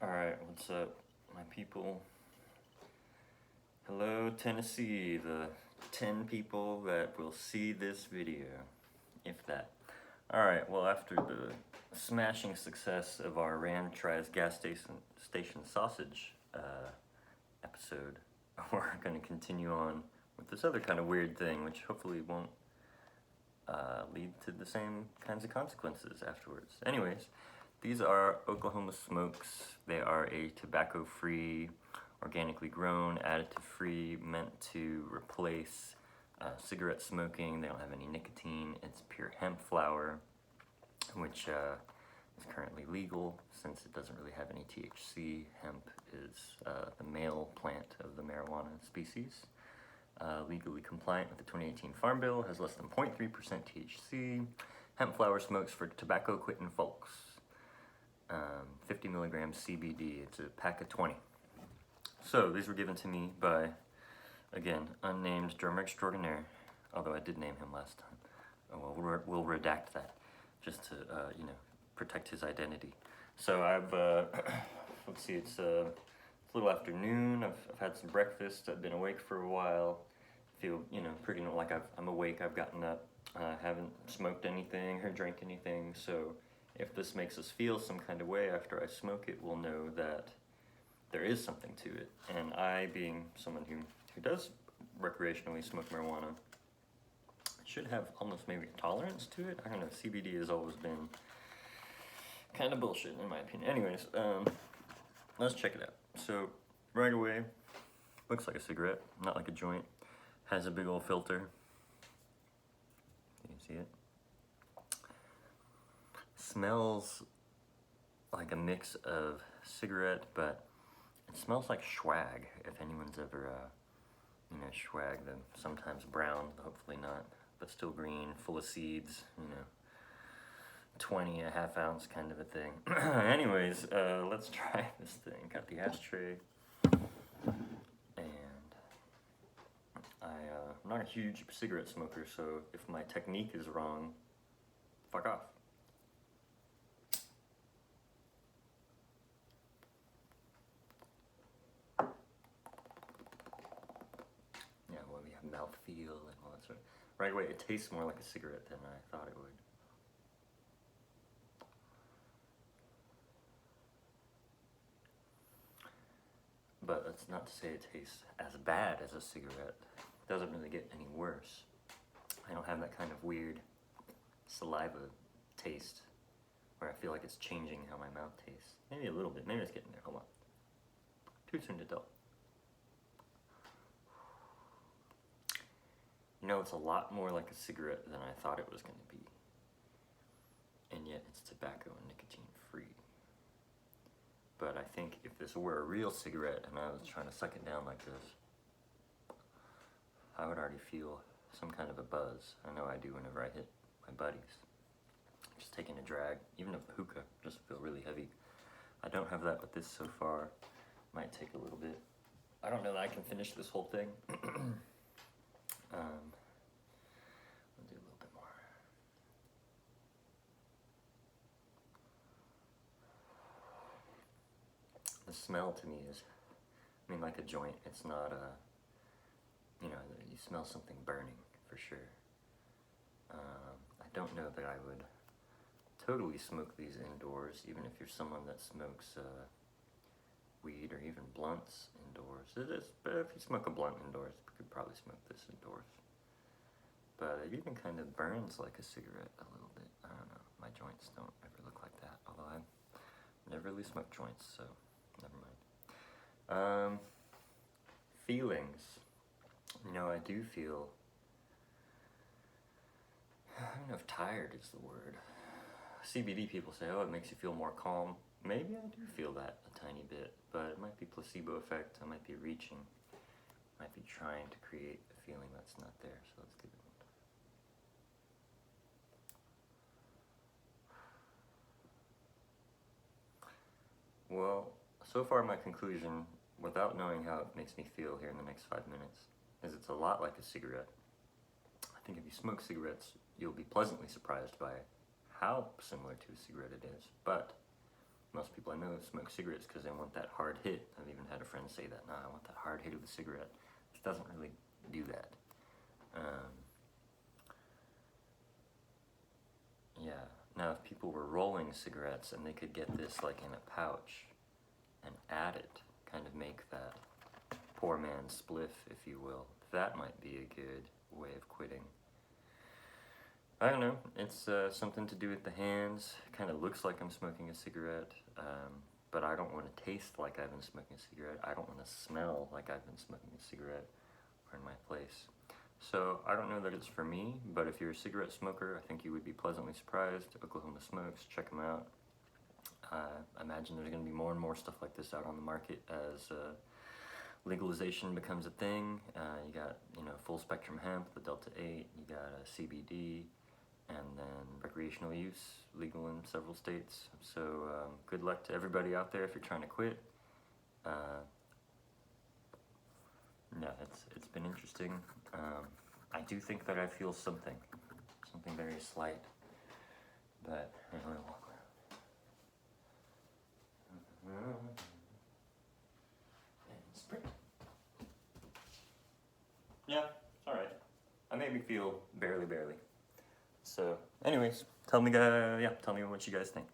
Alright, what's up, my people? Hello, Tennessee, the 10 people that will see this video, if that. Alright, well, after the smashing success of our Rand Tries Gas Station Sausage episode, we're going to continue on with this other kind of weird thing, which hopefully won't lead to the same kinds of consequences afterwards. Anyways, these are Oklahoma Smokes. They are a tobacco-free, organically grown, additive-free, meant to replace cigarette smoking. They don't have any nicotine. It's pure hemp flower, which is currently legal since it doesn't really have any THC. Hemp is the male plant of the marijuana species. Legally compliant with the 2018 Farm Bill, has less than 0.3% THC. Hemp flower smokes for tobacco quitting folks. 50 milligrams CBD, it's a pack of 20. So these were given to me by, again, unnamed drummer extraordinaire, although I did name him last time. Oh, well, we'll redact that, just to, protect his identity. So I've, let's see, it's a little afternoon, I've had some breakfast, I've been awake for a while, feel, pretty like I'm awake, I've gotten up, haven't smoked anything or drank anything, so if this makes us feel some kind of way after I smoke it, we'll know that there is something to it. And I, being someone who does recreationally smoke marijuana, should have almost maybe a tolerance to it. I don't know, CBD has always been kind of bullshit in my opinion. Anyways, let's check it out. So, right away, looks like a cigarette, not like a joint. Has a big old filter. You can see it. Smells like a mix of cigarette, but it smells like swag, if anyone's ever, swag, the sometimes brown, hopefully not, but still green, full of seeds, 20, a half ounce kind of a thing. Anyways, let's try this thing. Got the ashtray, and I'm not a huge cigarette smoker, so if my technique is wrong, fuck off. Yeah, well, we have mouthfeel and all that sort of. Right away, it tastes more like a cigarette than I thought it would. But that's not to say it tastes as bad as a cigarette. It doesn't really get any worse. I don't have that kind of weird saliva taste where I feel like it's changing how my mouth tastes. Maybe a little bit. Maybe it's getting there. Hold on. Too soon to tell. It's a lot more like a cigarette than I thought it was going to be. And yet it's tobacco and nicotine free. But I think if this were a real cigarette and I was trying to suck it down like this, I would already feel some kind of a buzz. I know I do whenever I hit my buddies. Just taking a drag, even a hookah, just feel really heavy. I don't have that with this so far. Might take a little bit. I don't know that I can finish this whole thing. I'll do a little bit more. The smell to me is, like a joint. It's not you smell something burning for sure. I don't know that I would totally smoke these indoors, even if you're someone that smokes weed or even blunts indoors. But if you smoke a blunt indoors, you could probably smoke this indoors. But it even kind of burns like a cigarette a little bit. I don't know. My joints don't ever look like that, although I've never really smoked joints, so never mind. Feelings. I do feel, I don't know if tired is the word. CBD people say, oh, it makes you feel more calm. Maybe I do feel that a tiny bit, but it might be placebo effect. I might be reaching. I might be trying to create a feeling that's not there, so let's give it one. Well, so far my conclusion, without knowing how it makes me feel here in the next 5 minutes, is it's a lot like a cigarette. I think if you smoke cigarettes, you'll be pleasantly surprised by how similar to a cigarette it is, but most people I know smoke cigarettes because they want that hard hit. I've even had a friend say that, no, I want that hard hit of the cigarette. It doesn't really do that. Yeah, now if people were rolling cigarettes and they could get this like in a pouch and add it, kind of make that poor man's spliff, if you will, that might be a good way of quitting. I don't know, it's something to do with the hands. Kind of looks like I'm smoking a cigarette, but I don't want to taste like I've been smoking a cigarette. I don't want to smell like I've been smoking a cigarette or in my place. So I don't know that it's for me, but if you're a cigarette smoker, I think you would be pleasantly surprised. Oklahoma Smokes, check them out. I imagine there's going to be more and more stuff like this out on the market as legalization becomes a thing. You got, full spectrum hemp, the Delta 8, you got CBD, and then recreational use, legal in several states. So good luck to everybody out there if you're trying to quit. Yeah, it's been interesting. I do think that I feel something very slight, but I'm gonna walk around. And sprint. Yeah, it's all right. I made me feel barely. So, anyways, tell me what you guys think.